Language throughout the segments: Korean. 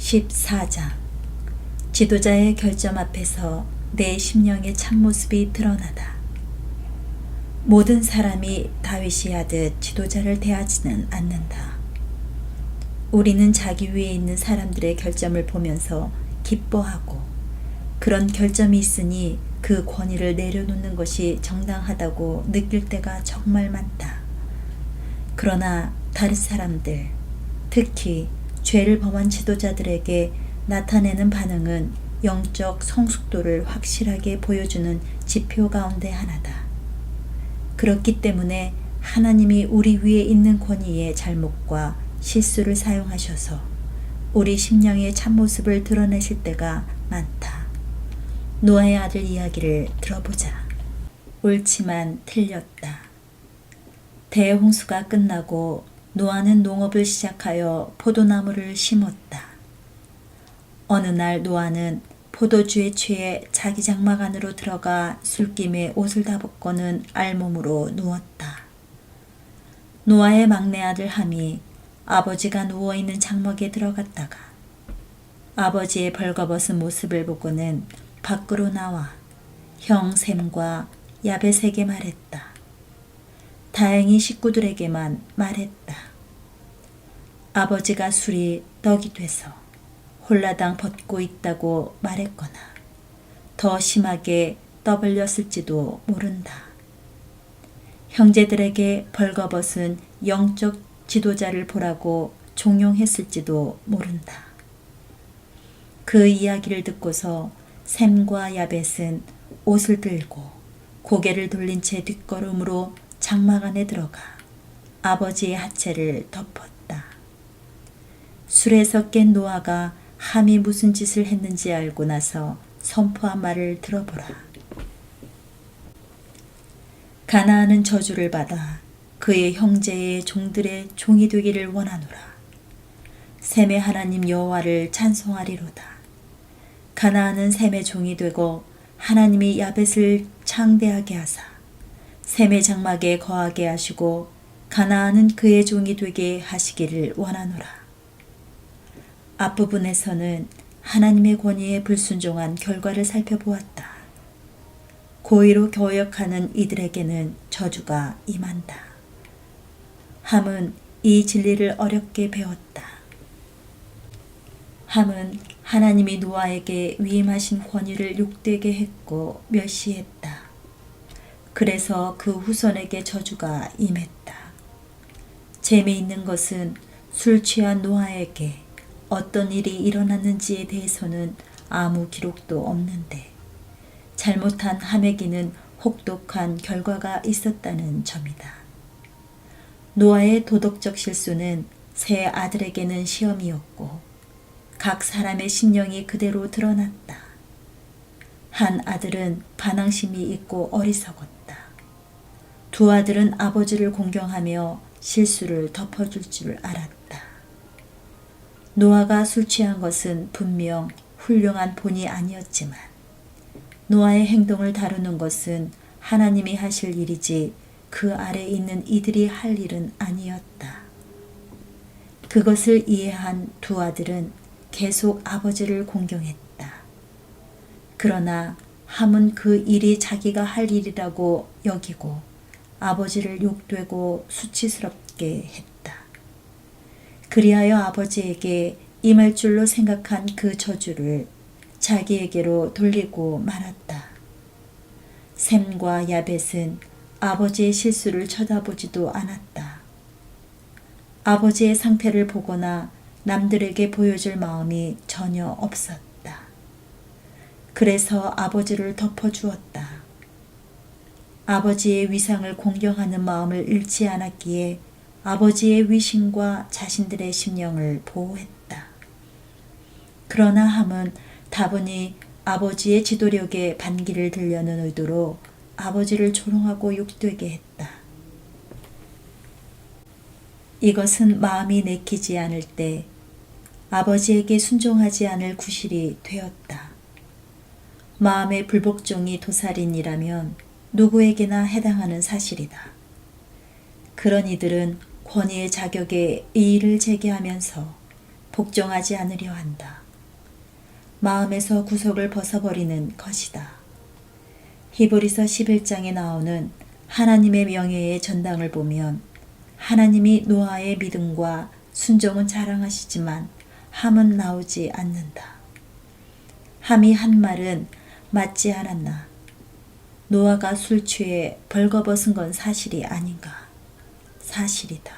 14장. 지도자의 결점 앞에서 내 심령의 참모습이 드러나다. 모든 사람이 다윗이 하듯 지도자를 대하지는 않는다. 우리는 자기 위에 있는 사람들의 결점을 보면서 기뻐하고 그런 결점이 있으니 그 권위를 내려놓는 것이 정당하다고 느낄 때가 정말 많다. 그러나 다른 사람들, 특히 죄를 범한 지도자들에게 나타내는 반응은 영적 성숙도를 확실하게 보여주는 지표 가운데 하나다. 그렇기 때문에 하나님이 우리 위에 있는 권위의 잘못과 실수를 사용하셔서 우리 심령의 참모습을 드러내실 때가 많다. 노아의 아들 이야기를 들어보자. 옳지만 틀렸다. 대홍수가 끝나고 노아는 농업을 시작하여 포도나무를 심었다. 어느 날 노아는 포도주에 취해 자기 장막 안으로 들어가 술김에 옷을 다 벗고는 알몸으로 누웠다. 노아의 막내 아들 함이 아버지가 누워있는 장막에 들어갔다가 아버지의 벌거벗은 모습을 보고는 밖으로 나와 형 셈과 야벳에게 말했다. 다행히 식구들에게만 말했다. 아버지가 술이 떡이 돼서 홀라당 벗고 있다고 말했거나 더 심하게 떠벌렸을지도 모른다. 형제들에게 벌거벗은 영적 지도자를 보라고 종용했을지도 모른다. 그 이야기를 듣고서 셈과 야벳은 옷을 들고 고개를 돌린 채 뒷걸음으로 장막 안에 들어가 아버지의 하체를 덮었다. 술에서 깬 노아가 함이 무슨 짓을 했는지 알고 나서 선포한 말을 들어보라. 가나안은 저주를 받아 그의 형제의 종들의 종이 되기를 원하노라. 셈의 하나님 여호와를 찬송하리로다. 가나안은 셈의 종이 되고 하나님이 야벳을 창대하게 하사 셈의 장막에 거하게 하시고 가나안은 그의 종이 되게 하시기를 원하노라. 앞부분에서는 하나님의 권위에 불순종한 결과를 살펴보았다. 고의로 교역하는 이들에게는 저주가 임한다. 함은 이 진리를 어렵게 배웠다. 함은 하나님이 노아에게 위임하신 권위를 욕되게 했고 멸시했다. 그래서 그 후손에게 저주가 임했다. 재미있는 것은 술 취한 노아에게 어떤 일이 일어났는지에 대해서는 아무 기록도 없는데 잘못한 함에게는 혹독한 결과가 있었다는 점이다. 노아의 도덕적 실수는 세 아들에게는 시험이었고 각 사람의 심령이 그대로 드러났다. 한 아들은 반항심이 있고 어리석었다. 두 아들은 아버지를 공경하며 실수를 덮어줄 줄 알았다. 노아가 술 취한 것은 분명 훌륭한 본이 아니었지만 노아의 행동을 다루는 것은 하나님이 하실 일이지 그 아래 있는 이들이 할 일은 아니었다. 그것을 이해한 두 아들은 계속 아버지를 공경했다. 그러나 함은 그 일이 자기가 할 일이라고 여기고 아버지를 욕되고 수치스럽게 했다. 그리하여 아버지에게 임할 줄로 생각한 그 저주를 자기에게로 돌리고 말았다. 셈과 야벳은 아버지의 실수를 쳐다보지도 않았다. 아버지의 상태를 보거나 남들에게 보여줄 마음이 전혀 없었다. 그래서 아버지를 덮어주었다. 아버지의 위상을 공경하는 마음을 잃지 않았기에 아버지의 위신과 자신들의 심령을 보호했다. 그러나 함은 다분히 아버지의 지도력에 반기를 들려는 의도로 아버지를 조롱하고 욕되게 했다. 이것은 마음이 내키지 않을 때 아버지에게 순종하지 않을 구실이 되었다. 마음의 불복종이 도살인이라면 누구에게나 해당하는 사실이다. 그런 이들은 권위의 자격에 이의를 제기하면서 복종하지 않으려 한다. 마음에서 구속을 벗어버리는 것이다. 히브리서 11장에 나오는 하나님의 명예의 전당을 보면 하나님이 노아의 믿음과 순종은 자랑하시지만 함은 나오지 않는다. 함이 한 말은 맞지 않았나. 노아가 술 취해 벌거벗은 건 사실이 아닌가. 사실이다.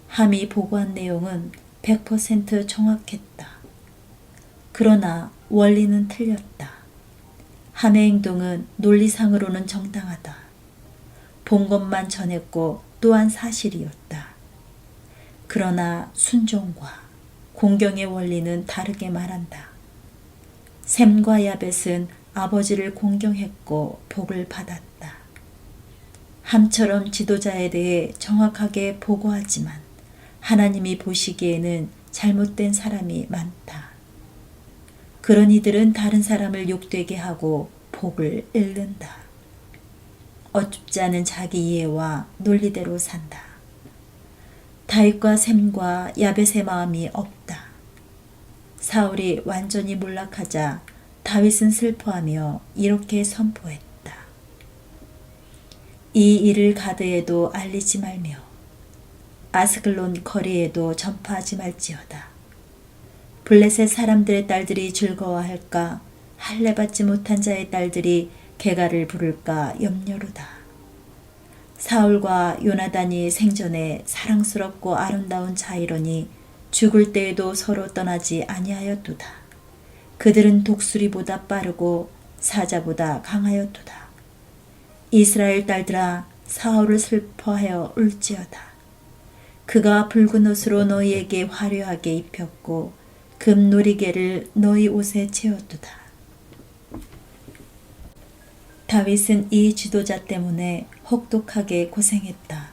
함이 보고한 내용은 100% 정확했다. 그러나 원리는 틀렸다. 함의 행동은 논리상으로는 정당하다. 본 것만 전했고 또한 사실이었다. 그러나 순종과 공경의 원리는 다르게 말한다. 셈과 야벳은 아버지를 공경했고 복을 받았다. 함처럼 지도자에 대해 정확하게 보고하지만 하나님이 보시기에는 잘못된 사람이 많다. 그런 이들은 다른 사람을 욕되게 하고 복을 잃는다. 어줍지 않은 자기 이해와 논리대로 산다. 다윗과 셈과 야벳의 마음이 없다. 사울이 완전히 몰락하자 다윗은 슬퍼하며 이렇게 선포했다. 이 일을 가드에도 알리지 말며 아스글론 거리에도 전파하지 말지어다. 블레셋 사람들의 딸들이 즐거워할까, 할례받지 못한 자의 딸들이 개가를 부를까 염려로다. 사울과 요나단이 생전에 사랑스럽고 아름다운 자이러니 죽을 때에도 서로 떠나지 아니하였도다. 그들은 독수리보다 빠르고 사자보다 강하였도다. 이스라엘 딸들아, 사울을 슬퍼하여 울지어다. 그가 붉은 옷으로 너희에게 화려하게 입혔고 금 놀이개를 너희 옷에 채웠도다. 다윗은 이 지도자 때문에 혹독하게 고생했다.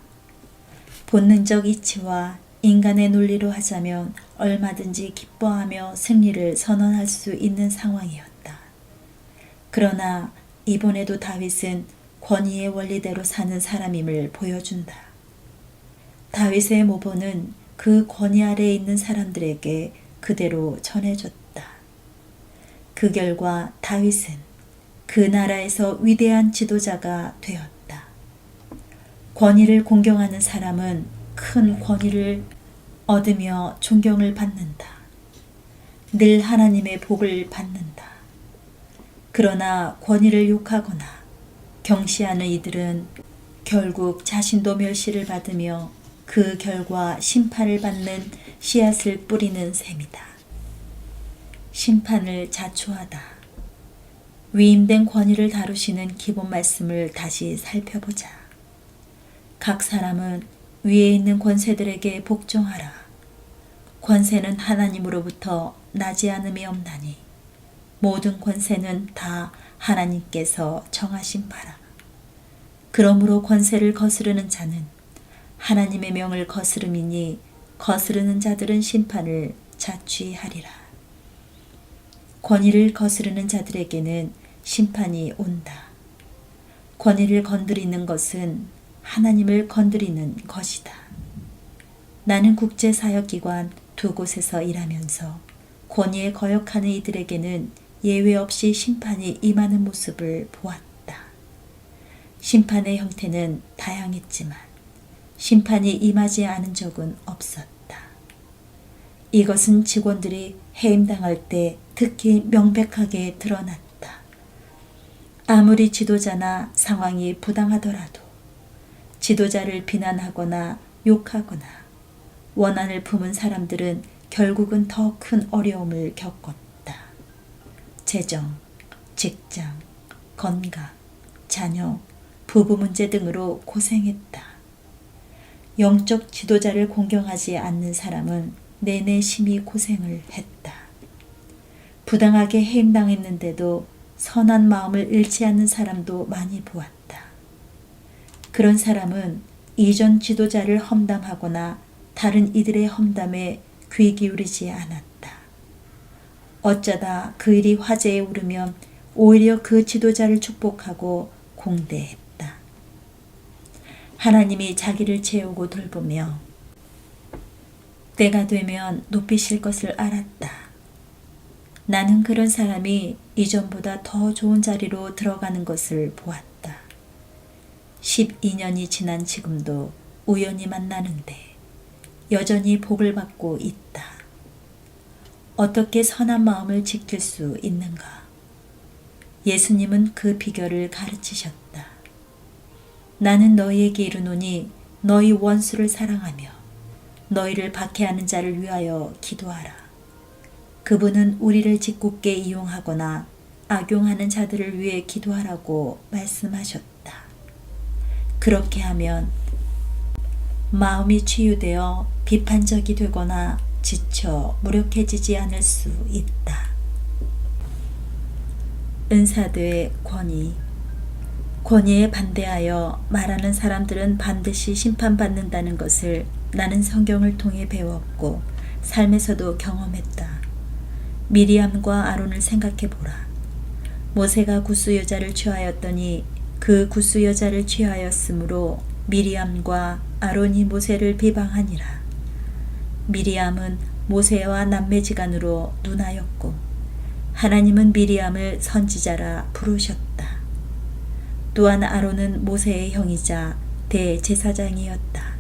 본능적 이치와 인간의 논리로 하자면 얼마든지 기뻐하며 승리를 선언할 수 있는 상황이었다. 그러나 이번에도 다윗은 권위의 원리대로 사는 사람임을 보여준다. 다윗의 모본은 그 권위 아래에 있는 사람들에게 그대로 전해졌다. 그 결과 다윗은 그 나라에서 위대한 지도자가 되었다. 권위를 공경하는 사람은 큰 권위를 얻으며 존경을 받는다. 늘 하나님의 복을 받는다. 그러나 권위를 욕하거나 경시하는 이들은 결국 자신도 멸시를 받으며 그 결과 심판을 받는 씨앗을 뿌리는 셈이다. 심판을 자초하다. 위임된 권위를 다루시는 기본 말씀을 다시 살펴보자. 각 사람은 위에 있는 권세들에게 복종하라. 권세는 하나님으로부터 나지 않음이 없나니 모든 권세는 다 하나님께서 정하신 바라. 그러므로 권세를 거스르는 자는 하나님의 명을 거스름이니 거스르는 자들은 심판을 자취하리라. 권위를 거스르는 자들에게는 심판이 온다. 권위를 건드리는 것은 하나님을 건드리는 것이다. 나는 국제사역기관 2곳에서 일하면서 권위에 거역하는 이들에게는 예외 없이 심판이 임하는 모습을 보았다. 심판의 형태는 다양했지만 심판이 임하지 않은 적은 없었다. 이것은 직원들이 해임당할 때 특히 명백하게 드러났다. 아무리 지도자나 상황이 부당하더라도 지도자를 비난하거나 욕하거나 원한을 품은 사람들은 결국은 더 큰 어려움을 겪었다. 재정, 직장, 건강, 자녀, 부부 문제 등으로 고생했다. 영적 지도자를 공경하지 않는 사람은 내내 심히 고생을 했다. 부당하게 해임당했는데도 선한 마음을 잃지 않는 사람도 많이 보았다. 그런 사람은 이전 지도자를 험담하거나 다른 이들의 험담에 귀 기울이지 않았다. 어쩌다 그 일이 화제에 오르면 오히려 그 지도자를 축복하고 공대했다. 하나님이 자기를 채우고 돌보며 때가 되면 높이실 것을 알았다. 나는 그런 사람이 이전보다 더 좋은 자리로 들어가는 것을 보았다. 12년이 지난 지금도 우연히 만나는데 여전히 복을 받고 있다. 어떻게 선한 마음을 지킬 수 있는가? 예수님은 그 비결을 가르치셨다. 나는 너희에게 이르노니 너희 원수를 사랑하며 너희를 박해하는 자를 위하여 기도하라. 그분은 우리를 짓궂게 이용하거나 악용하는 자들을 위해 기도하라고 말씀하셨다. 그렇게 하면 마음이 치유되어 비판적이 되거나 지쳐 무력해지지 않을 수 있다. 은사대의 권위. 권위에 반대하여 말하는 사람들은 반드시 심판받는다는 것을 나는 성경을 통해 배웠고 삶에서도 경험했다. 미리암과 아론을 생각해보라. 모세가 구스 여자를 취하였더니 그 구스 여자를 취하였으므로 미리암과 아론이 모세를 비방하니라. 미리암은 모세와 남매지간으로 누나였고 하나님은 미리암을 선지자라 부르셨다. 또한 아론은 모세의 형이자 대제사장이었다.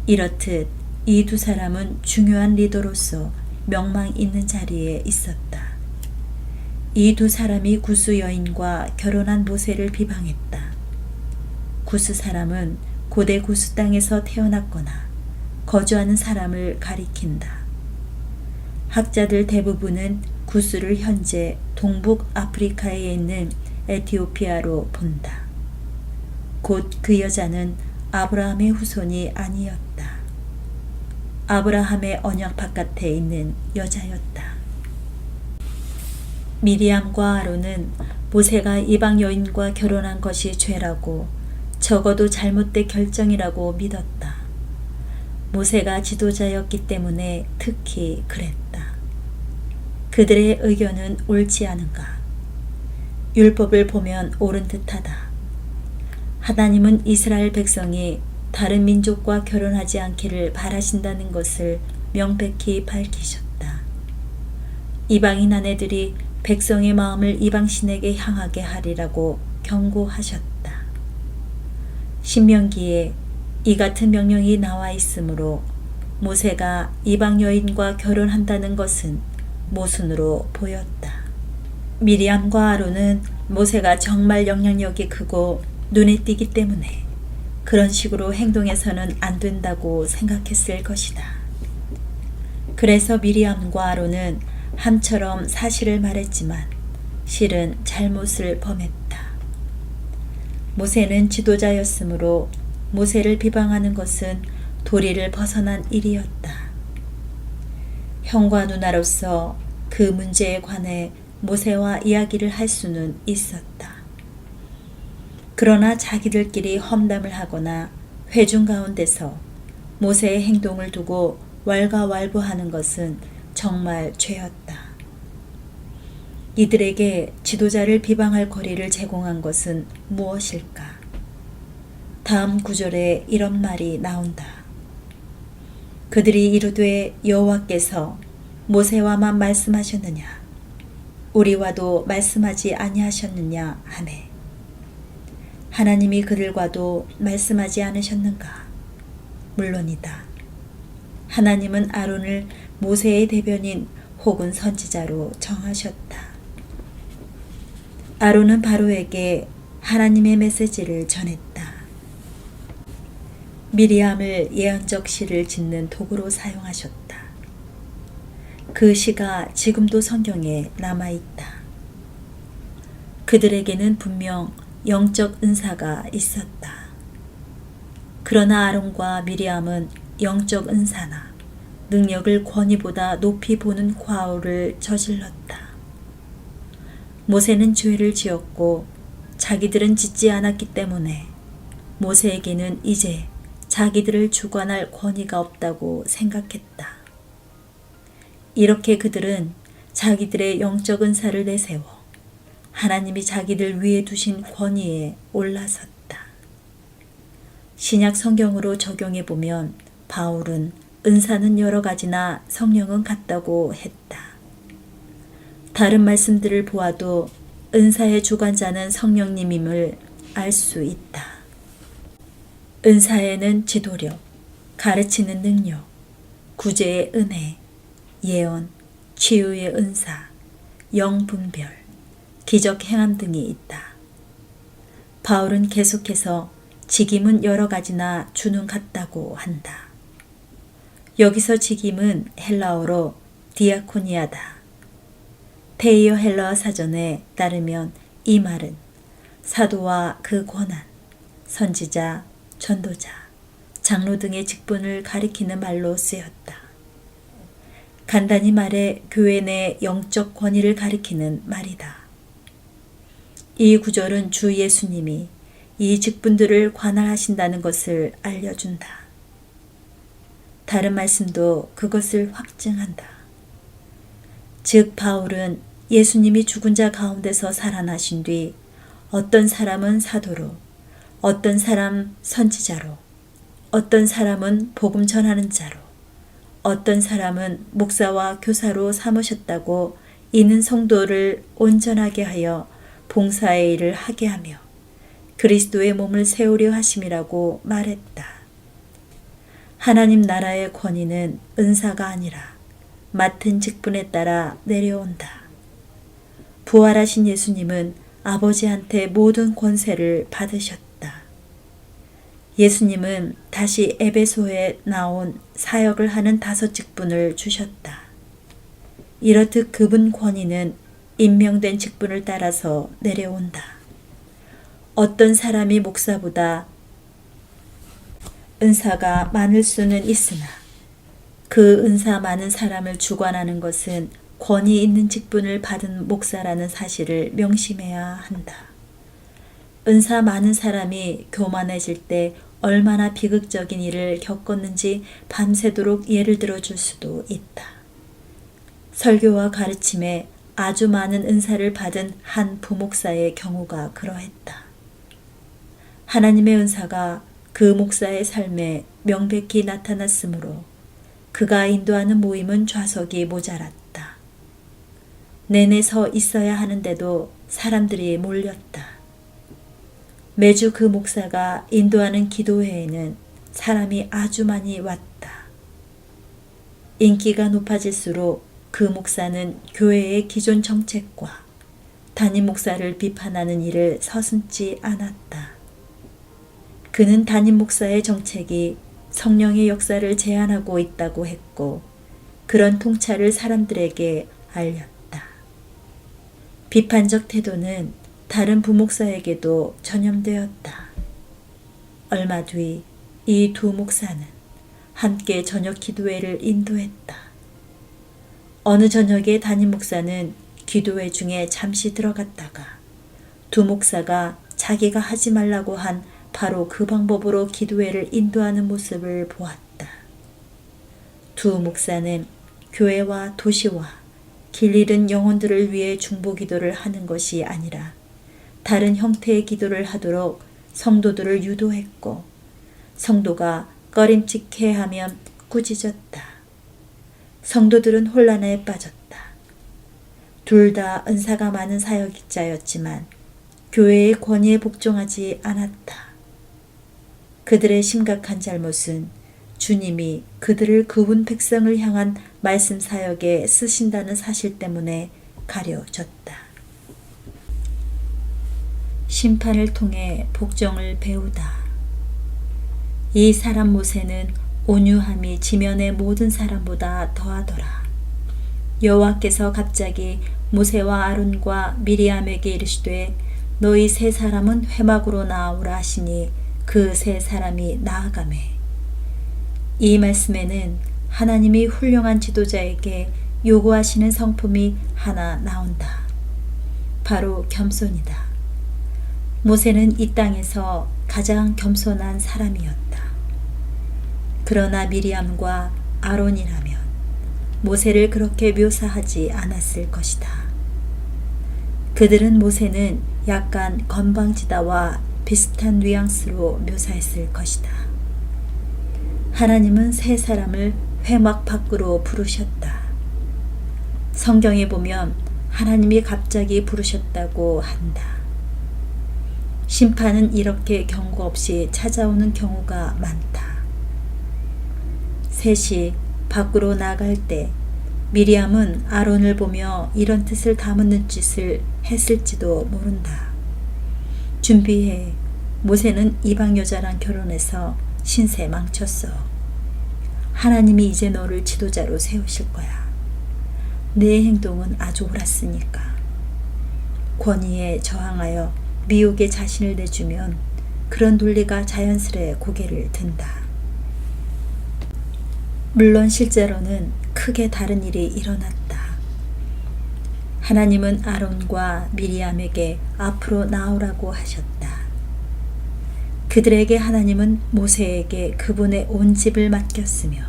이렇듯 이 두 사람은 중요한 리더로서 명망 있는 자리에 있었다. 이 두 사람이 구스 여인과 결혼한 모세를 비방했다. 구스 사람은 고대 구스 땅에서 태어났거나 거주하는 사람을 가리킨다. 학자들 대부분은 구스를 현재 동북 아프리카에 있는 에티오피아로 본다. 곧 그 여자는 아브라함의 후손이 아니었다. 아브라함의 언약 바깥에 있는 여자였다. 미리암과 아론은 모세가 이방 여인과 결혼한 것이 죄라고 적어도 잘못된 결정이라고 믿었다. 모세가 지도자였기 때문에 특히 그랬다. 그들의 의견은 옳지 않은가? 율법을 보면 옳은 듯하다. 하나님은 이스라엘 백성이 다른 민족과 결혼하지 않기를 바라신다는 것을 명백히 밝히셨다. 이방인 아내들이 백성의 마음을 이방신에게 향하게 하리라고 경고하셨다. 신명기에 이 같은 명령이 나와 있으므로 모세가 이방 여인과 결혼한다는 것은 모순으로 보였다. 미리암과 아론은 모세가 정말 영향력이 크고 눈에 띄기 때문에 그런 식으로 행동해서는 안 된다고 생각했을 것이다. 그래서 미리암과 아론은 함처럼 사실을 말했지만 실은 잘못을 범했다. 모세는 지도자였으므로 모세를 비방하는 것은 도리를 벗어난 일이었다. 형과 누나로서 그 문제에 관해 모세와 이야기를 할 수는 있었다. 그러나 자기들끼리 험담을 하거나 회중 가운데서 모세의 행동을 두고 왈가왈부하는 것은 정말 죄였다. 이들에게 지도자를 비방할 거리를 제공한 것은 무엇일까? 다음 구절에 이런 말이 나온다. 그들이 이르되 여호와께서 모세와만 말씀하셨느냐? 우리와도 말씀하지 아니하셨느냐 하매 하나님이 그들과도 말씀하지 않으셨는가? 물론이다. 하나님은 아론을 모세의 대변인 혹은 선지자로 정하셨다. 아론은 바로에게 하나님의 메시지를 전했다. 미리암을 예언적 시를 짓는 도구로 사용하셨다. 그 시가 지금도 성경에 남아있다. 그들에게는 분명 영적 은사가 있었다. 그러나 아론과 미리암은 영적 은사나 능력을 권위보다 높이 보는 과오를 저질렀다. 모세는 죄를 지었고 자기들은 짓지 않았기 때문에 모세에게는 이제 자기들을 주관할 권위가 없다고 생각했다. 이렇게 그들은 자기들의 영적 은사를 내세워 하나님이 자기들 위에 두신 권위에 올라섰다. 신약 성경으로 적용해 보면 바울은 은사는 여러 가지나 성령은 같다고 했다. 다른 말씀들을 보아도 은사의 주관자는 성령님임을 알 수 있다. 은사에는 지도력, 가르치는 능력, 구제의 은혜, 예언, 치유의 은사, 영분별, 기적 행함 등이 있다. 바울은 계속해서 직임은 여러 가지나 주는 같다고 한다. 여기서 직임은 헬라어로 디아코니아다. 테이어 헬라어 사전에 따르면 이 말은 사도와 그 권한, 선지자, 전도자, 장로 등의 직분을 가리키는 말로 쓰였다. 간단히 말해 교회 내 영적 권위를 가리키는 말이다. 이 구절은 주 예수님이 이 직분들을 관할하신다는 것을 알려준다. 다른 말씀도 그것을 확증한다. 즉 바울은 예수님이 죽은 자 가운데서 살아나신 뒤 어떤 사람은 사도로, 어떤 사람 선지자로, 어떤 사람은 복음 전하는 자로, 어떤 사람은 목사와 교사로 삼으셨다고 이는 성도를 온전하게 하여 봉사의 일을 하게 하며 그리스도의 몸을 세우려 하심이라고 말했다. 하나님 나라의 권위는 은사가 아니라 맡은 직분에 따라 내려온다. 부활하신 예수님은 아버지한테 모든 권세를 받으셨다. 예수님은 다시 에베소에 나온 사역을 하는 5 직분을 주셨다. 이렇듯 그분 권위는 임명된 직분을 따라서 내려온다. 어떤 사람이 목사보다 은사가 많을 수는 있으나 그 은사 많은 사람을 주관하는 것은 권위 있는 직분을 받은 목사라는 사실을 명심해야 한다. 은사 많은 사람이 교만해질 때 얼마나 비극적인 일을 겪었는지 밤새도록 예를 들어줄 수도 있다. 설교와 가르침에 아주 많은 은사를 받은 한 부목사의 경우가 그러했다. 하나님의 은사가 그 목사의 삶에 명백히 나타났으므로 그가 인도하는 모임은 좌석이 모자랐다. 내내 서 있어야 하는데도 사람들이 몰렸다. 매주 그 목사가 인도하는 기도회에는 사람이 아주 많이 왔다. 인기가 높아질수록 그 목사는 교회의 기존 정책과 담임 목사를 비판하는 일을 서슴지 않았다. 그는 담임 목사의 정책이 성령의 역사를 제한하고 있다고 했고 그런 통찰을 사람들에게 알렸다. 비판적 태도는 다른 부목사에게도 전염되었다. 얼마 뒤 이 2 목사는 함께 저녁 기도회를 인도했다. 어느 저녁에 담임 목사는 기도회 중에 잠시 들어갔다가 2 목사가 자기가 하지 말라고 한 바로 그 방법으로 기도회를 인도하는 모습을 보았다. 2 목사는 교회와 도시와 길 잃은 영혼들을 위해 중보 기도를 하는 것이 아니라 다른 형태의 기도를 하도록 성도들을 유도했고 성도가 꺼림칙해하면 꾸짖었다. 성도들은 혼란에 빠졌다. 둘 다 은사가 많은 사역자였지만 교회의 권위에 복종하지 않았다. 그들의 심각한 잘못은 주님이 그들을 그분 백성을 향한 말씀 사역에 쓰신다는 사실 때문에 가려졌다. 심판을 통해 복종을 배우다. 이 사람 모세는 온유함이 지면의 모든 사람보다 더하더라. 여호와께서 갑자기 모세와 아론과 미리암에게 이르시되 너희 3 사람은 회막으로 나아오라 하시니 그 3 사람이 나아가매. 이 말씀에는 하나님이 훌륭한 지도자에게 요구하시는 성품이 하나 나온다. 바로 겸손이다. 모세는 이 땅에서 가장 겸손한 사람이었다. 그러나 미리암과 아론이라면 모세를 그렇게 묘사하지 않았을 것이다. 그들은 모세는 약간 건방지다와 비슷한 뉘앙스로 묘사했을 것이다. 하나님은 3 사람을 회막 밖으로 부르셨다. 성경에 보면 하나님이 갑자기 부르셨다고 한다. 심판은 이렇게 경고 없이 찾아오는 경우가 많다. 셋이 밖으로 나갈 때 미리암은 아론을 보며 이런 뜻을 담은 짓을 했을지도 모른다. 준비해. 모세는 이방 여자랑 결혼해서 신세 망쳤어. 하나님이 이제 너를 지도자로 세우실 거야. 내 행동은 아주 옳았으니까. 권위에 저항하여 미혹에 자신을 내주면 그런 논리가 자연스레 고개를 든다. 물론 실제로는 크게 다른 일이 일어났다. 하나님은 아론과 미리암에게 앞으로 나오라고 하셨다. 그들에게 하나님은 모세에게 그분의 온 집을 맡겼으며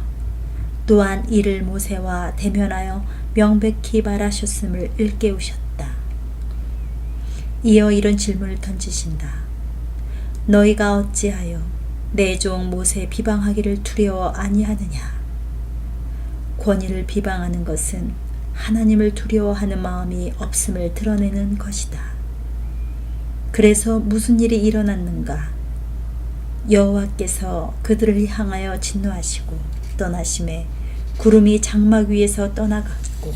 또한 이를 모세와 대면하여 명백히 말하셨음을 일깨우셨다. 이어 이런 질문을 던지신다. 너희가 어찌하여 내 종 모세 비방하기를 두려워 아니하느냐? 권위를 비방하는 것은 하나님을 두려워하는 마음이 없음을 드러내는 것이다. 그래서 무슨 일이 일어났는가? 여호와께서 그들을 향하여 진노하시고 떠나심에 구름이 장막 위에서 떠나갔고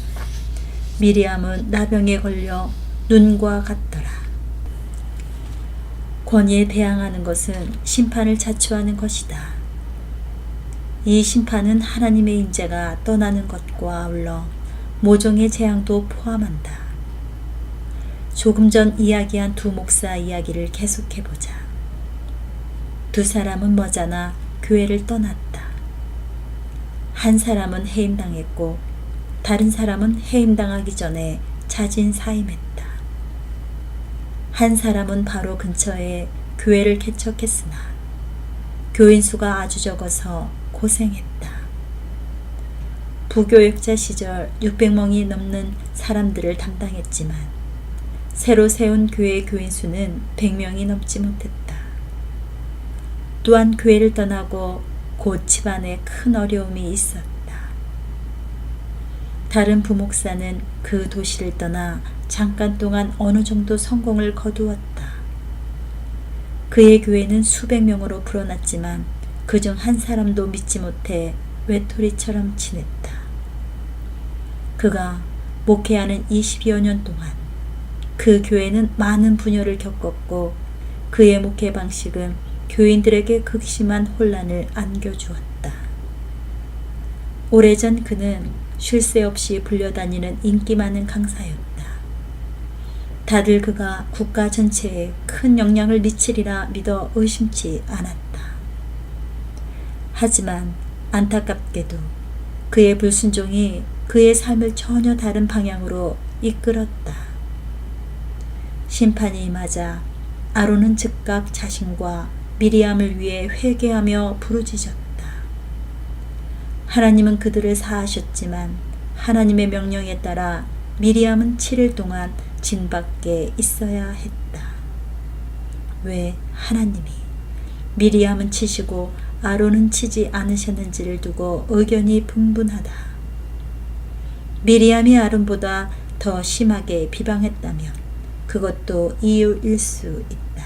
미리암은 나병에 걸려 눈과 같더라. 권위에 대항하는 것은 심판을 자초하는 것이다. 이 심판은 하나님의 인재가 떠나는 것과 아울러 모종의 재앙도 포함한다. 조금 전 이야기한 두 목사 이야기를 계속해보자. 두 사람은 머지않아 교회를 떠났다. 한 사람은 해임당했고 다른 사람은 해임당하기 전에 자진 사임했다. 한 사람은 바로 근처에 교회를 개척했으나 교인 수가 아주 적어서 고생했다. 부교역자 시절 600명이 넘는 사람들을 담당했지만 새로 세운 교회의 교인 수는 100명이 넘지 못했다. 또한 교회를 떠나고 곧 집안에 큰 어려움이 있었다. 다른 부목사는 그 도시를 떠나 잠깐 동안 어느 정도 성공을 거두었다. 그의 교회는 수백 명으로 불어났지만 그중 한 사람도 믿지 못해 외톨이처럼 지냈다. 그가 목회하는 20여 년 동안 그 교회는 많은 분열을 겪었고 그의 목회 방식은 교인들에게 극심한 혼란을 안겨주었다. 오래전 그는 쉴 새 없이 불려다니는 인기 많은 강사였다. 다들 그가 국가 전체에 큰 영향을 미치리라 믿어 의심치 않았다. 하지만 안타깝게도 그의 불순종이 그의 삶을 전혀 다른 방향으로 이끌었다. 심판이 임하자 아론은 즉각 자신과 미리암을 위해 회개하며 부르짖었다. 하나님은 그들을 사하셨지만 하나님의 명령에 따라 미리암은 7일 동안 진 밖에 있어야 했다. 왜 하나님이 미리암은 치시고 아론은 치지 않으셨는지를 두고 의견이 분분하다. 미리암이 아론보다 더 심하게 비방했다면 그것도 이유일 수 있다.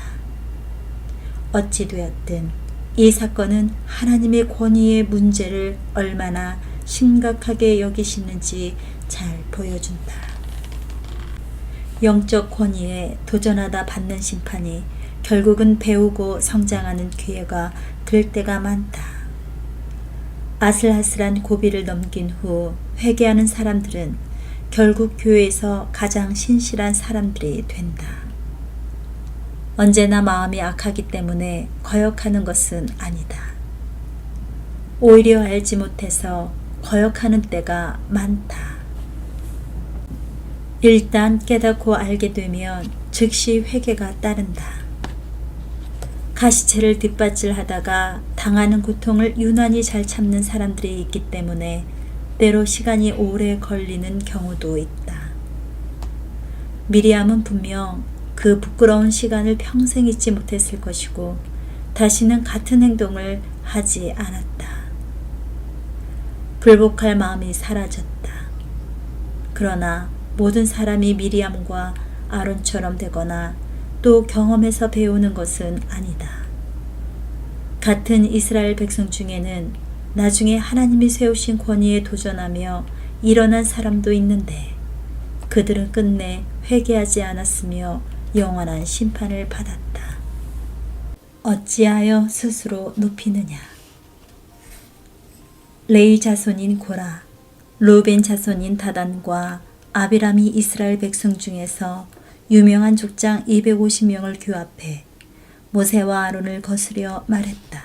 어찌되었든 이 사건은 하나님의 권위의 문제를 얼마나 심각하게 여기시는지 잘 보여준다. 영적 권위에 도전하다 받는 심판이 결국은 배우고 성장하는 기회가 될 때가 많다. 아슬아슬한 고비를 넘긴 후 회개하는 사람들은 결국 교회에서 가장 신실한 사람들이 된다. 언제나 마음이 악하기 때문에 거역하는 것은 아니다. 오히려 알지 못해서 거역하는 때가 많다. 일단 깨닫고 알게 되면 즉시 회개가 따른다. 가시체를 뒷받질하다가 당하는 고통을 유난히 잘 참는 사람들이 있기 때문에 때로 시간이 오래 걸리는 경우도 있다. 미리암은 분명 그 부끄러운 시간을 평생 잊지 못했을 것이고 다시는 같은 행동을 하지 않았다. 불복할 마음이 사라졌다. 그러나 모든 사람이 미리암과 아론처럼 되거나 또 경험에서 배우는 것은 아니다. 같은 이스라엘 백성 중에는 나중에 하나님이 세우신 권위에 도전하며 일어난 사람도 있는데 그들은 끝내 회개하지 않았으며 영원한 심판을 받았다. 어찌하여 스스로 높이느냐? 레위 자손인 고라, 루벤 자손인 다단과 아비람이 이스라엘 백성 중에서 유명한 족장 250명을 규합해 모세와 아론을 거스려 말했다.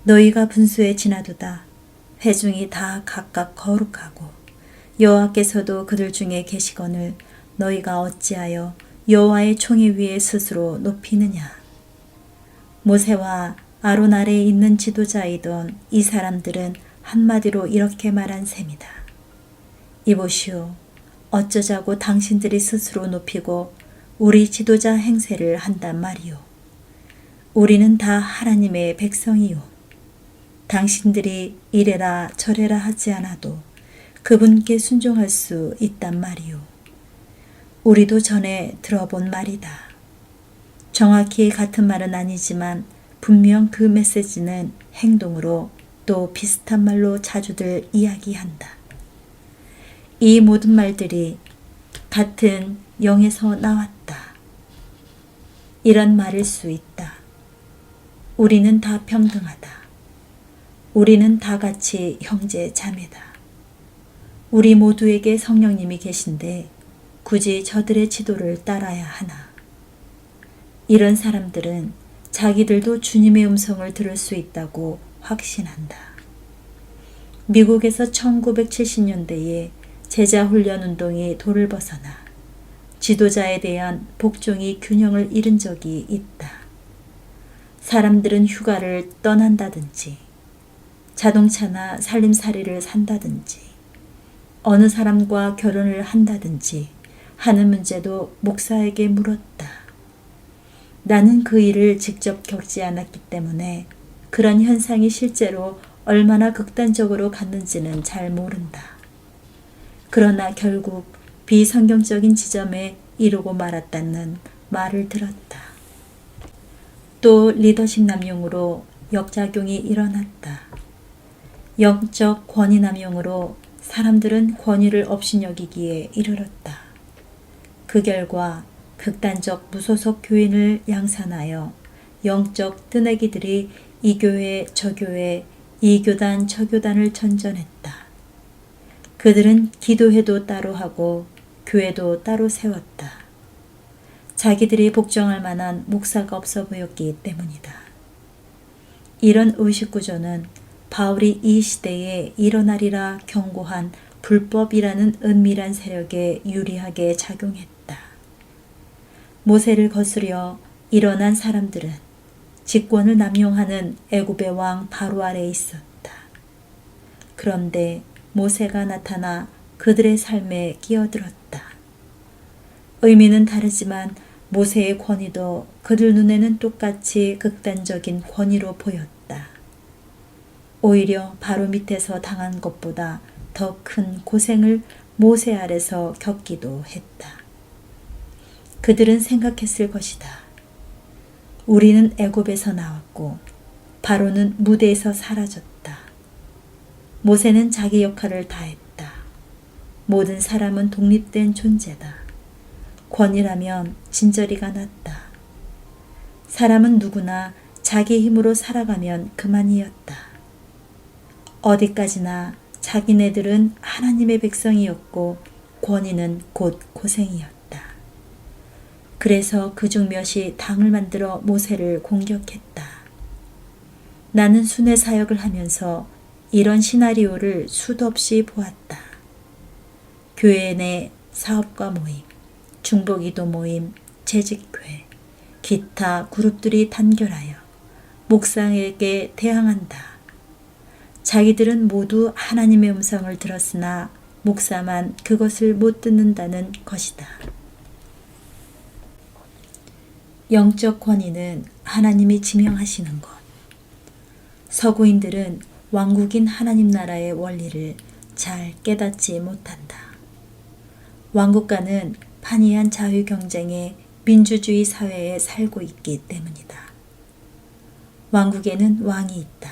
너희가 분수에 지나도다. 회중이 다 각각 거룩하고 여호와께서도 그들 중에 계시거늘 너희가 어찌하여 여호와의 총회 위에 스스로 높이느냐. 모세와 아론 아래에 있는 지도자이던 이 사람들은 한마디로 이렇게 말한 셈이다. 이보시오, 어쩌자고 당신들이 스스로 높이고 우리 지도자 행세를 한단 말이오. 우리는 다 하나님의 백성이오. 당신들이 이래라 저래라 하지 않아도 그분께 순종할 수 있단 말이오. 우리도 전에 들어본 말이다. 정확히 같은 말은 아니지만 분명 그 메시지는 행동으로 또 비슷한 말로 자주들 이야기한다. 이 모든 말들이 같은 영에서 나왔다. 이런 말일 수 있다. 우리는 다 평등하다. 우리는 다 같이 형제 자매다. 우리 모두에게 성령님이 계신데 굳이 저들의 지도를 따라야 하나. 이런 사람들은 자기들도 주님의 음성을 들을 수 있다고 확신한다. 미국에서 1970년대에 제자훈련 운동이 도를 벗어나 지도자에 대한 복종이 균형을 잃은 적이 있다. 사람들은 휴가를 떠난다든지 자동차나 살림살이를 산다든지 어느 사람과 결혼을 한다든지 하는 문제도 목사에게 물었다. 나는 그 일을 직접 겪지 않았기 때문에 그런 현상이 실제로 얼마나 극단적으로 갔는지는 잘 모른다. 그러나 결국 비성경적인 지점에 이르고 말았다는 말을 들었다. 또 리더십 남용으로 역작용이 일어났다. 영적 권위 남용으로 사람들은 권위를 업신여기기에 이르렀다. 그 결과 극단적 무소속 교인을 양산하여 영적 뜨내기들이 이 교회 저 교회 이 교단 저 교단을 전전했다. 그들은 기도회도 따로 하고 교회도 따로 세웠다. 자기들이 복종할 만한 목사가 없어 보였기 때문이다. 이런 의식구조는 바울이 이 시대에 일어나리라 경고한 불법이라는 은밀한 세력에 유리하게 작용했다. 모세를 거스려 일어난 사람들은 직권을 남용하는 애굽의 왕 바로 아래에 있었다. 그런데 모세가 나타나 그들의 삶에 끼어들었다. 의미는 다르지만 모세의 권위도 그들 눈에는 똑같이 극단적인 권위로 보였다. 오히려 바로 밑에서 당한 것보다 더 큰 고생을 모세 아래서 겪기도 했다. 그들은 생각했을 것이다. 우리는 애굽에서 나왔고 바로는 무대에서 사라졌다. 모세는 자기 역할을 다했다. 모든 사람은 독립된 존재다. 권위라면 진저리가 났다. 사람은 누구나 자기 힘으로 살아가면 그만이었다. 어디까지나 자기네들은 하나님의 백성이었고 권위는 곧 고생이었다. 그래서 그중 몇이 당을 만들어 모세를 공격했다. 나는 순회 사역을 하면서 이런 시나리오를 수도 없이 보았다. 교회 내 사업가 모임, 중보기도 모임, 재직회, 기타 그룹들이 단결하여 목사에게 대항한다. 자기들은 모두 하나님의 음성을 들었으나 목사만 그것을 못 듣는다는 것이다. 영적 권위는 하나님이 지명하시는 것. 서구인들은 왕국인 하나님 나라의 원리를 잘 깨닫지 못한다. 왕국가는 판이한 자유 경쟁의 민주주의 사회에 살고 있기 때문이다. 왕국에는 왕이 있다.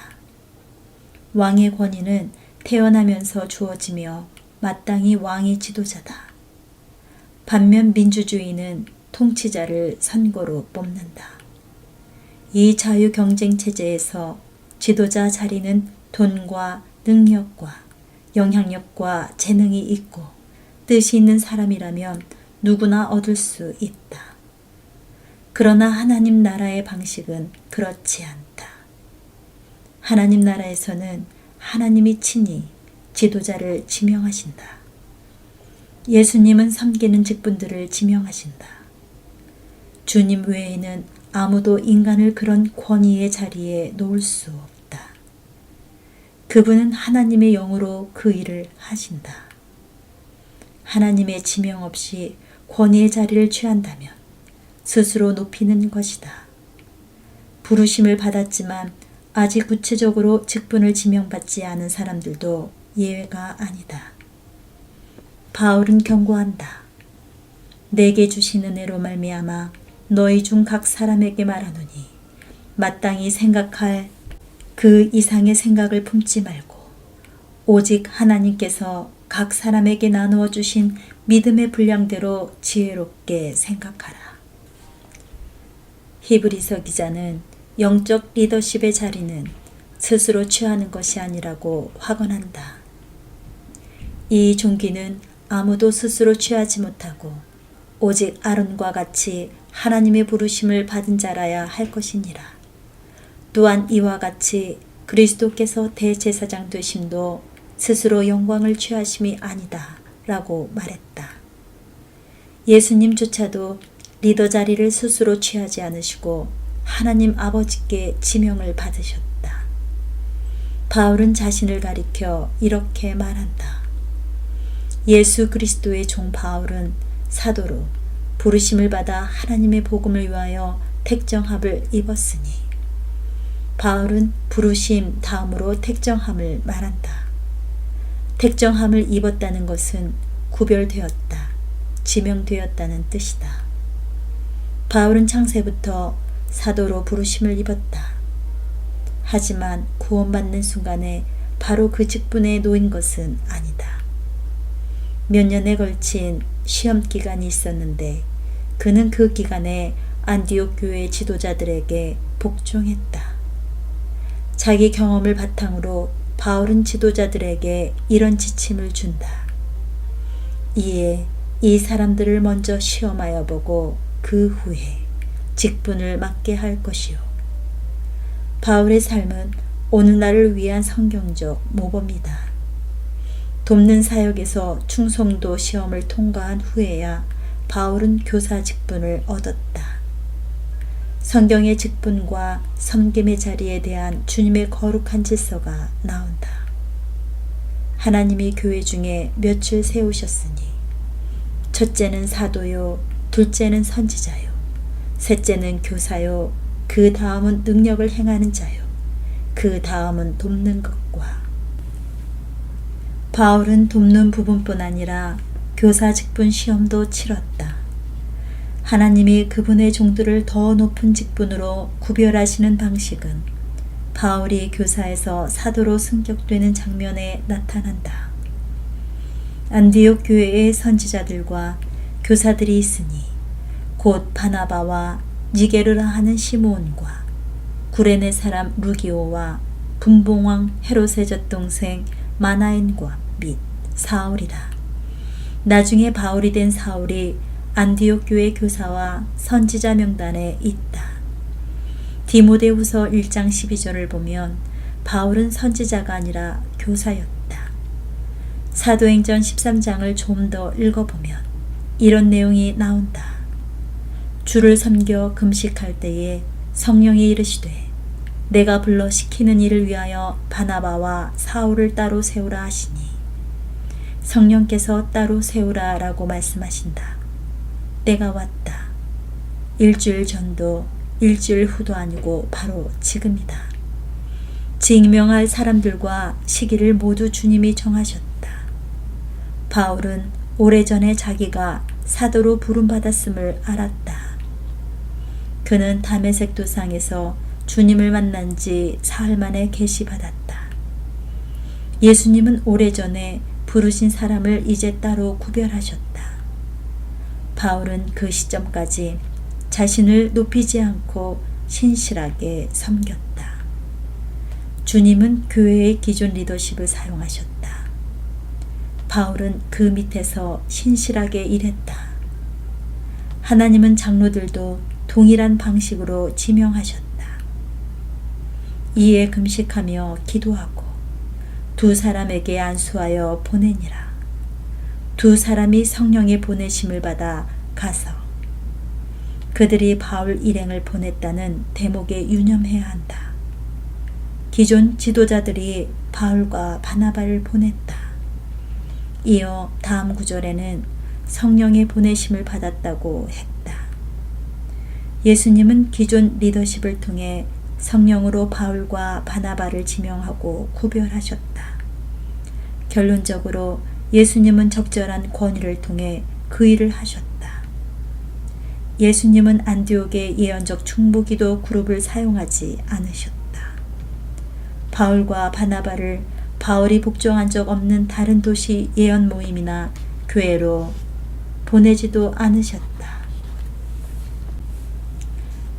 왕의 권위는 태어나면서 주어지며 마땅히 왕이 지도자다. 반면 민주주의는 통치자를 선거로 뽑는다. 이 자유 경쟁 체제에서 지도자 자리는 돈과 능력과 영향력과 재능이 있고 뜻이 있는 사람이라면 누구나 얻을 수 있다. 그러나 하나님 나라의 방식은 그렇지 않다. 하나님 나라에서는 하나님이 친히 지도자를 지명하신다. 예수님은 섬기는 직분들을 지명하신다. 주님 외에는 아무도 인간을 그런 권위의 자리에 놓을 수 없다. 그분은 하나님의 영으로 그 일을 하신다. 하나님의 지명 없이 권위의 자리를 취한다면 스스로 높이는 것이다. 부르심을 받았지만 아직 구체적으로 직분을 지명받지 않은 사람들도 예외가 아니다. 바울은 경고한다. 내게 주신 은혜로 말미암아 너희 중 각 사람에게 말하노니 마땅히 생각할 그 이상의 생각을 품지 말고 오직 하나님께서 각 사람에게 나누어 주신 믿음의 분량대로 지혜롭게 생각하라. 히브리서 기자는 영적 리더십의 자리는 스스로 취하는 것이 아니라고 확언한다. 이 종기는 아무도 스스로 취하지 못하고 오직 아론과 같이 하나님의 부르심을 받은 자라야 할 것이니라. 또한 이와 같이 그리스도께서 대제사장 되심도 스스로 영광을 취하심이 아니다 라고 말했다. 예수님조차도 리더 자리를 스스로 취하지 않으시고 하나님 아버지께 지명을 받으셨다. 바울은 자신을 가리켜 이렇게 말한다. 예수 그리스도의 종 바울은 사도로 부르심을 받아 하나님의 복음을 위하여 택정함을 입었으니. 바울은 부르심 다음으로 택정함을 말한다. 택정함을 입었다는 것은 구별되었다, 지명되었다는 뜻이다. 바울은 창세부터 사도로 부르심을 입었다. 하지만 구원받는 순간에 바로 그 직분에 놓인 것은 아니다. 몇 년에 걸친 시험 기간이 있었는데 그는 그 기간에 안디옥 교회 지도자들에게 복종했다. 자기 경험을 바탕으로 바울은 지도자들에게 이런 지침을 준다. 이에 이 사람들을 먼저 시험하여 보고 그 후에 직분을 맡게 할 것이요. 바울의 삶은 오늘날을 위한 성경적 모범이다. 돕는 사역에서 충성도 시험을 통과한 후에야 바울은 교사 직분을 얻었다. 성경의 직분과 섬김의 자리에 대한 주님의 거룩한 질서가 나온다. 하나님이 교회 중에 몇을 세우셨으니 첫째는 사도요, 둘째는 선지자요, 셋째는 교사요, 그 다음은 능력을 행하는 자요, 그 다음은 돕는 것과. 바울은 돕는 부분뿐 아니라 교사 직분 시험도 치렀다. 하나님이 그분의 종들을 더 높은 직분으로 구별하시는 방식은 바울이 교사에서 사도로 승격되는 장면에 나타난다. 안디옥 교회의 선지자들과 교사들이 있으니 곧 바나바와 니게르라 하는 시므온과 구레네 사람 루기오와 분봉왕 헤롯의 젖동생 마나엔과 및 사울이라. 나중에 바울이 된 사울이 안디옥 교회 교사와 선지자 명단에 있다. 디모데후서 1장 12절을 보면 바울은 선지자가 아니라 교사였다. 사도행전 13장을 좀 더 읽어보면 이런 내용이 나온다. 주를 섬겨 금식할 때에 성령이 이르시되 내가 불러 시키는 일을 위하여 바나바와 사울을 따로 세우라 하시니 성령께서 따로 세우라 라고 말씀하신다. 때가 왔다. 일주일 전도 일주일 후도 아니고 바로 지금이다. 징명할 사람들과 시기를 모두 주님이 정하셨다. 바울은 오래전에 자기가 사도로 부름받았음을 알았다. 그는 다메섹 도상에서 주님을 만난 지 사흘 만에 계시받았다. 예수님은 오래전에 부르신 사람을 이제 따로 구별하셨다. 바울은 그 시점까지 자신을 높이지 않고 신실하게 섬겼다. 주님은 교회의 기존 리더십을 사용하셨다. 바울은 그 밑에서 신실하게 일했다. 하나님은 장로들도 동일한 방식으로 지명하셨다. 이에 금식하며 기도하고 두 사람에게 안수하여 보내니라. 두 사람이 성령의 보내심을 받아 가서 그들이 바울 일행을 보냈다는 대목에 유념해야 한다. 기존 지도자들이 바울과 바나바를 보냈다. 이어 다음 구절에는 성령의 보내심을 받았다고 했다. 예수님은 기존 리더십을 통해 성령으로 바울과 바나바를 지명하고 구별하셨다. 결론적으로 예수님은 적절한 권위를 통해 그 일을 하셨다. 예수님은 안디옥의 예언적 충보기도 그룹을 사용하지 않으셨다. 바울과 바나바를 바울이 복종한 적 없는 다른 도시 예언 모임이나 교회로 보내지도 않으셨다.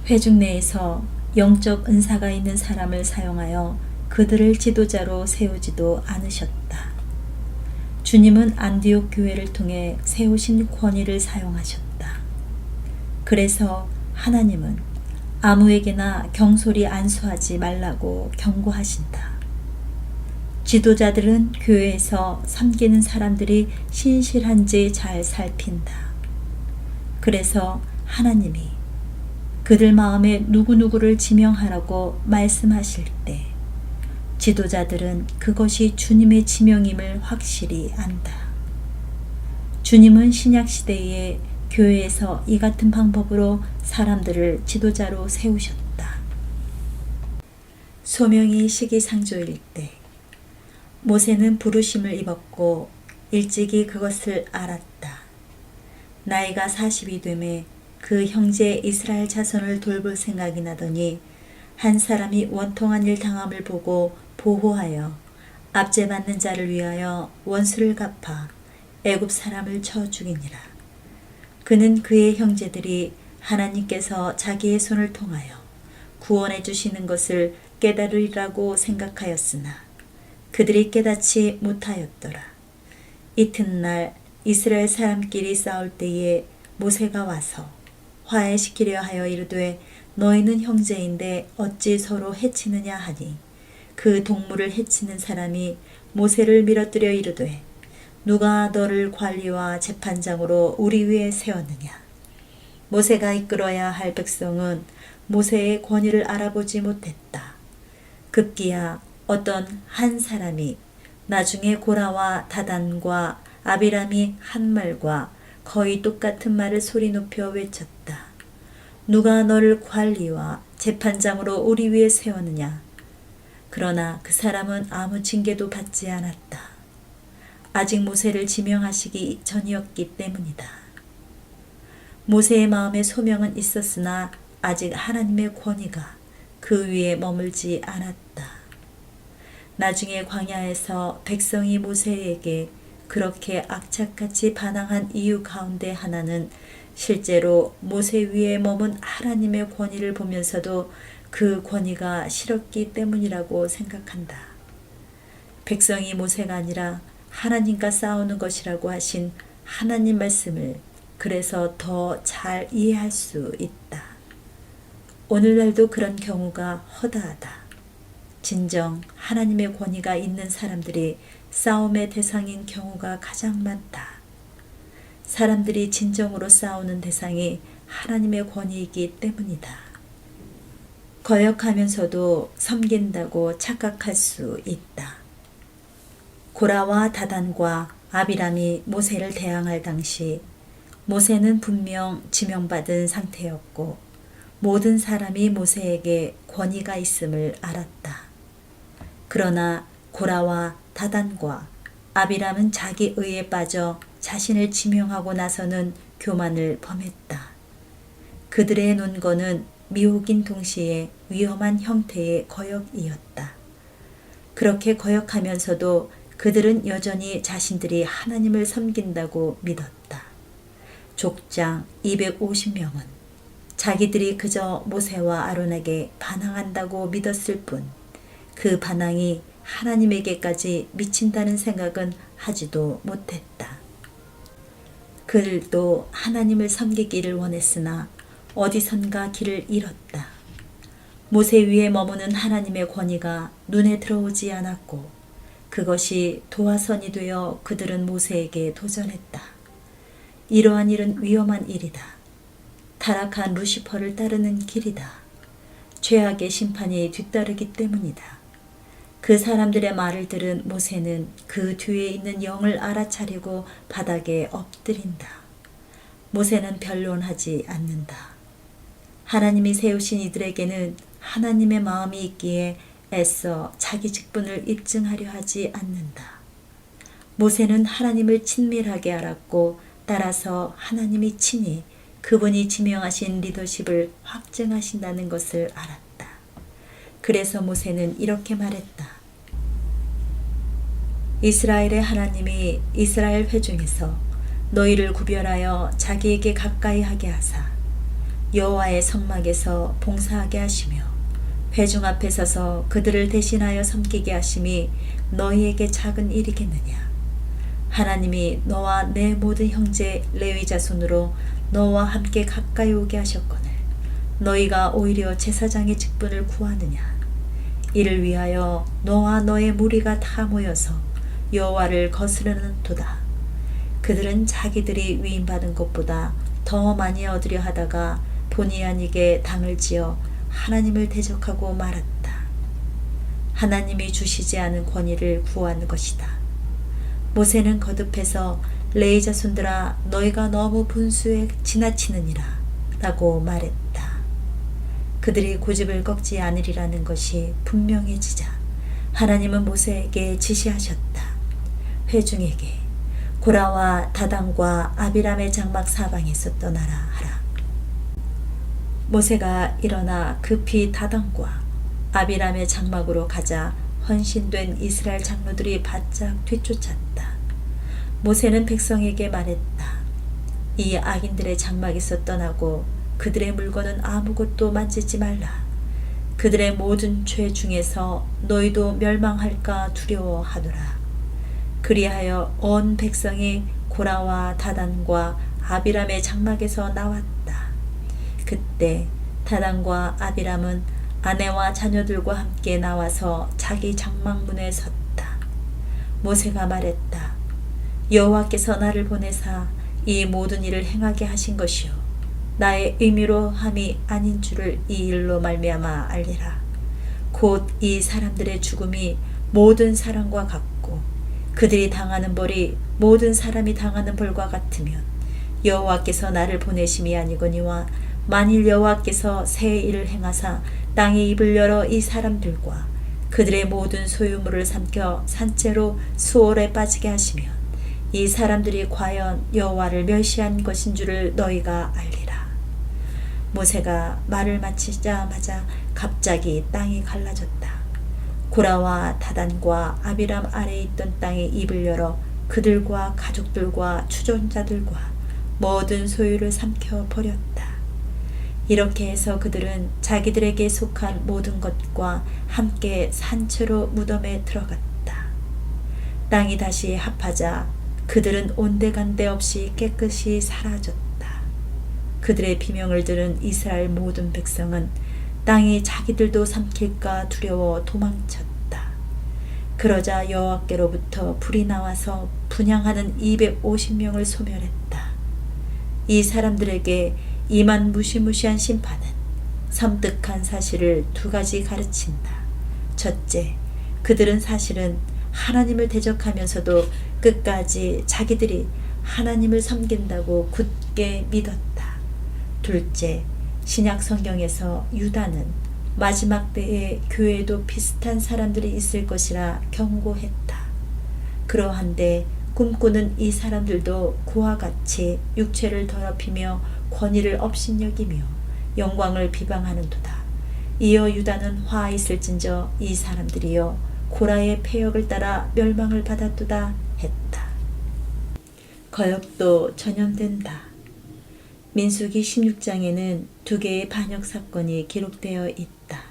회중 내에서 영적 은사가 있는 사람을 사용하여 그들을 지도자로 세우지도 않으셨다. 주님은 안디옥 교회를 통해 세우신 권위를 사용하셨다. 그래서 하나님은 아무에게나 경솔히 안수하지 말라고 경고하신다. 지도자들은 교회에서 섬기는 사람들이 신실한지 잘 살핀다. 그래서 하나님이 그들 마음에 누구누구를 지명하라고 말씀하실 때 지도자들은 그것이 주님의 지명임을 확실히 안다. 주님은 신약시대에 교회에서 이 같은 방법으로 사람들을 지도자로 세우셨다. 소명이 시기상조일 때 모세는 부르심을 입었고 일찍이 그것을 알았다. 나이가 40이 되매 그 형제 이스라엘 자손을 돌볼 생각이 나더니 한 사람이 원통한 일 당함을 보고 보호하여 압제받는 자를 위하여 원수를 갚아 애굽 사람을 쳐 죽이니라. 그는 그의 형제들이 하나님께서 자기의 손을 통하여 구원해 주시는 것을 깨달으리라고 생각하였으나 그들이 깨닫지 못하였더라. 이튿날 이스라엘 사람끼리 싸울 때에 모세가 와서 화해시키려 하여 이르되 너희는 형제인데 어찌 서로 해치느냐 하니 그 동물을 해치는 사람이 모세를 밀어뜨려 이르되 누가 너를 관리와 재판장으로 우리 위에 세웠느냐. 모세가 이끌어야 할 백성은 모세의 권위를 알아보지 못했다. 급기야 어떤 한 사람이 나중에 고라와 다단과 아비람이 한 말과 거의 똑같은 말을 소리 높여 외쳤다. 누가 너를 관리와 재판장으로 우리 위에 세웠느냐. 그러나 그 사람은 아무 징계도 받지 않았다. 아직 모세를 지명하시기 전이었기 때문이다. 모세의 마음에 소명은 있었으나 아직 하나님의 권위가 그 위에 머물지 않았다. 나중에 광야에서 백성이 모세에게 그렇게 악착같이 반항한 이유 가운데 하나는 실제로 모세 위에 머문 하나님의 권위를 보면서도 그 권위가 싫었기 때문이라고 생각한다. 백성이 모세가 아니라 하나님과 싸우는 것이라고 하신 하나님 말씀을 그래서 더 잘 이해할 수 있다. 오늘날도 그런 경우가 허다하다. 진정 하나님의 권위가 있는 사람들이 싸움의 대상인 경우가 가장 많다. 사람들이 진정으로 싸우는 대상이 하나님의 권위이기 때문이다. 거역하면서도 섬긴다고 착각할 수 있다. 고라와 다단과 아비람이 모세를 대항할 당시 모세는 분명 지명받은 상태였고 모든 사람이 모세에게 권위가 있음을 알았다. 그러나 고라와 다단과 아비람은 자기 의에 빠져 자신을 지명하고 나서는 교만을 범했다. 그들의 논거는 미혹인 동시에 위험한 형태의 거역이었다. 그렇게 거역하면서도 그들은 여전히 자신들이 하나님을 섬긴다고 믿었다. 족장 250명은 자기들이 그저 모세와 아론에게 반항한다고 믿었을 뿐 그 반항이 하나님에게까지 미친다는 생각은 하지도 못했다. 그들도 하나님을 섬기기를 원했으나 어디선가 길을 잃었다. 모세 위에 머무는 하나님의 권위가 눈에 들어오지 않았고 그것이 도화선이 되어 그들은 모세에게 도전했다. 이러한 일은 위험한 일이다. 타락한 루시퍼를 따르는 길이다. 죄악의 심판이 뒤따르기 때문이다. 그 사람들의 말을 들은 모세는 그 뒤에 있는 영을 알아차리고 바닥에 엎드린다. 모세는 변론하지 않는다. 하나님이 세우신 이들에게는 하나님의 마음이 있기에 애써 자기 직분을 입증하려 하지 않는다. 모세는 하나님을 친밀하게 알았고 따라서 하나님이 친히 그분이 지명하신 리더십을 확증하신다는 것을 알았다. 그래서 모세는 이렇게 말했다. 이스라엘의 하나님이 이스라엘 회중에서 너희를 구별하여 자기에게 가까이 하게 하사 여호와의 성막에서 봉사하게 하시며 회중 앞에 서서 그들을 대신하여 섬기게 하심이 너희에게 작은 일이겠느냐. 하나님이 너와 내 모든 형제 레위 자손으로 너와 함께 가까이 오게 하셨거늘 너희가 오히려 제사장의 직분을 구하느냐. 이를 위하여 너와 너의 무리가 다 모여서 여호와를 거스르는 도다. 그들은 자기들이 위임받은 것보다 더 많이 얻으려 하다가 본의 아니게 당을 지어 하나님을 대적하고 말았다. 하나님이 주시지 않은 권위를 구한 것이다. 모세는 거듭해서 레위 자손들아 너희가 너무 분수에 지나치느니라 라고 말했다. 그들이 고집을 꺾지 않으리라는 것이 분명해지자 하나님은 모세에게 지시하셨다. 회중에게 고라와 다단과 아비람의 장막 사방에서 떠나라 하라. 모세가 일어나 급히 다단과 아비람의 장막으로 가자 헌신된 이스라엘 장로들이 바짝 뒤쫓았다. 모세는 백성에게 말했다. 이 악인들의 장막에서 떠나고 그들의 물건은 아무것도 만지지 말라. 그들의 모든 죄 중에서 너희도 멸망할까 두려워하노라. 그리하여 온 백성이 고라와 다단과 아비람의 장막에서 나왔다. 그때 다단과 아비람은 아내와 자녀들과 함께 나와서 자기 장막문에 섰다. 모세가 말했다. 여호와께서 나를 보내사 이 모든 일을 행하게 하신 것이요 나의 의미로 함이 아닌 줄을 이 일로 말미암아 알리라. 곧 이 사람들의 죽음이 모든 사람과 같고 그들이 당하는 벌이 모든 사람이 당하는 벌과 같으면 여호와께서 나를 보내심이 아니거니와 만일 여호와께서 새 일을 행하사 땅의 입을 열어 이 사람들과 그들의 모든 소유물을 삼켜 산채로 수월에 빠지게 하시면 이 사람들이 과연 여호와를 멸시한 것인 줄을 너희가 알리라. 모세가 말을 마치자마자 갑자기 땅이 갈라졌다. 고라와 다단과 아비람 아래에 있던 땅의 입을 열어 그들과 가족들과 추존자들과 모든 소유를 삼켜 버렸다. 이렇게 해서 그들은 자기들에게 속한 모든 것과 함께 산채로 무덤에 들어갔다. 땅이 다시 합하자 그들은 온데간데 없이 깨끗이 사라졌다. 그들의 비명을 들은 이스라엘 모든 백성은 땅이 자기들도 삼킬까 두려워 도망쳤다. 그러자 여호와께로부터 불이 나와서 분향하는 250명을 소멸했다. 이 사람들에게 임한 무시무시한 심판은 섬뜩한 사실을 두 가지 가르친다. 첫째, 그들은 사실은 하나님을 대적하면서도 끝까지 자기들이 하나님을 섬긴다고 굳게 믿었다. 둘째, 신약 성경에서 유다는 마지막 때에 교회에도 비슷한 사람들이 있을 것이라 경고했다. 그러한데 꿈꾸는 이 사람들도 그와 같이 육체를 더럽히며 권위를 업신여기며 영광을 비방하는도다. 이어 유다는 화 있을진저 이 사람들이여 고라의 패역을 따라 멸망을 받았도다 했다. 거역도 전염된다. 민수기 16장에는 두 개의 반역 사건이 기록되어 있다.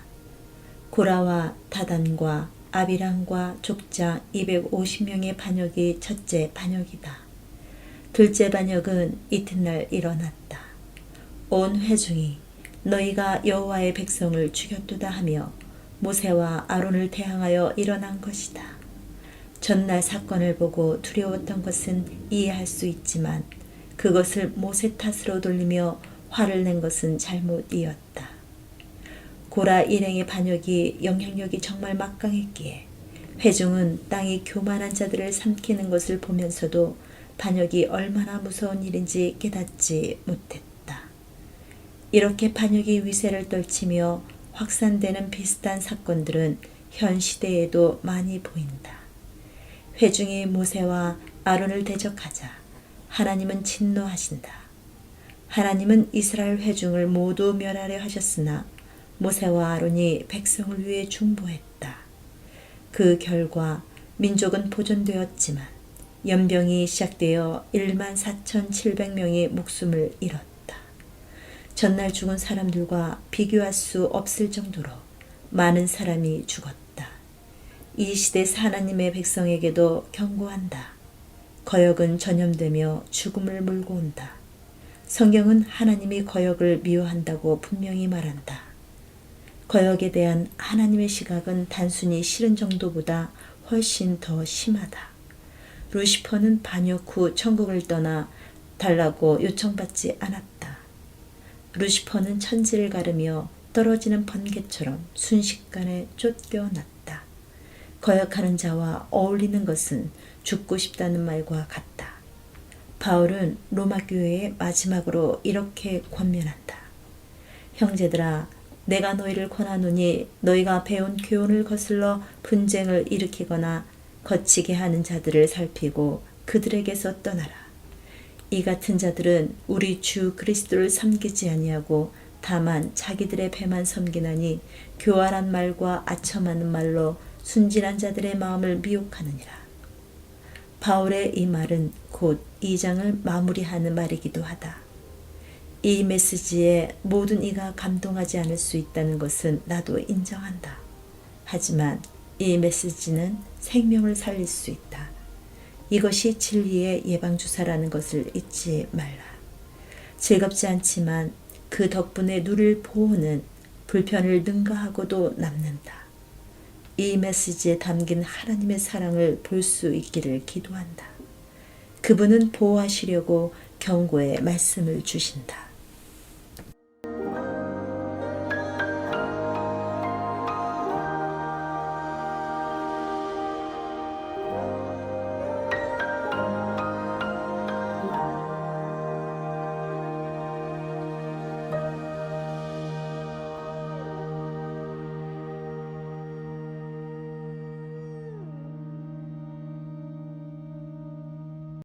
고라와 다단과 아비람과 족장 250명의 반역이 첫째 반역이다. 둘째 반역은 이튿날 일어났다. 온 회중이 너희가 여호와의 백성을 죽였도다 하며 모세와 아론을 대항하여 일어난 것이다. 전날 사건을 보고 두려웠던 것은 이해할 수 있지만 그것을 모세 탓으로 돌리며 화를 낸 것은 잘못이었다. 고라 일행의 반역이 영향력이 정말 막강했기에 회중은 땅이 교만한 자들을 삼키는 것을 보면서도 반역이 얼마나 무서운 일인지 깨닫지 못했다. 이렇게 반역이 위세를 떨치며 확산되는 비슷한 사건들은 현 시대에도 많이 보인다. 회중이 모세와 아론을 대적하자 하나님은 진노하신다. 하나님은 이스라엘 회중을 모두 멸하려 하셨으나 모세와 아론이 백성을 위해 중보했다. 그 결과 민족은 보존되었지만 연병이 시작되어 14,700명이 목숨을 잃었다. 전날 죽은 사람들과 비교할 수 없을 정도로 많은 사람이 죽었다. 이 시대 하나님의 백성에게도 경고한다. 거역은 전염되며 죽음을 몰고 온다. 성경은 하나님이 거역을 미워한다고 분명히 말한다. 거역에 대한 하나님의 시각은 단순히 싫은 정도보다 훨씬 더 심하다. 루시퍼는 반역 후 천국을 떠나 달라고 요청받지 않았다. 루시퍼는 천지를 가르며 떨어지는 번개처럼 순식간에 쫓겨났다. 거역하는 자와 어울리는 것은 죽고 싶다는 말과 같다. 바울은 로마 교회에 마지막으로 이렇게 권면한다. 형제들아, 내가 너희를 권하노니 너희가 배운 교훈을 거슬러 분쟁을 일으키거나 거치게 하는 자들을 살피고 그들에게서 떠나라. 이 같은 자들은 우리 주 그리스도를 섬기지 아니하고 다만 자기들의 배만 섬기나니 교활한 말과 아첨하는 말로 순진한 자들의 마음을 미혹하느니라. 바울의 이 말은 곧 2장을 마무리하는 말이기도 하다. 이 메시지에 모든 이가 감동하지 않을 수 있다는 것은 나도 인정한다. 하지만 이 메시지는 생명을 살릴 수 있다. 이것이 진리의 예방주사라는 것을 잊지 말라. 즐겁지 않지만 그 덕분에 누릴 보호는 불편을 능가하고도 남는다. 이 메시지에 담긴 하나님의 사랑을 볼 수 있기를 기도한다. 그분은 보호하시려고 경고의 말씀을 주신다.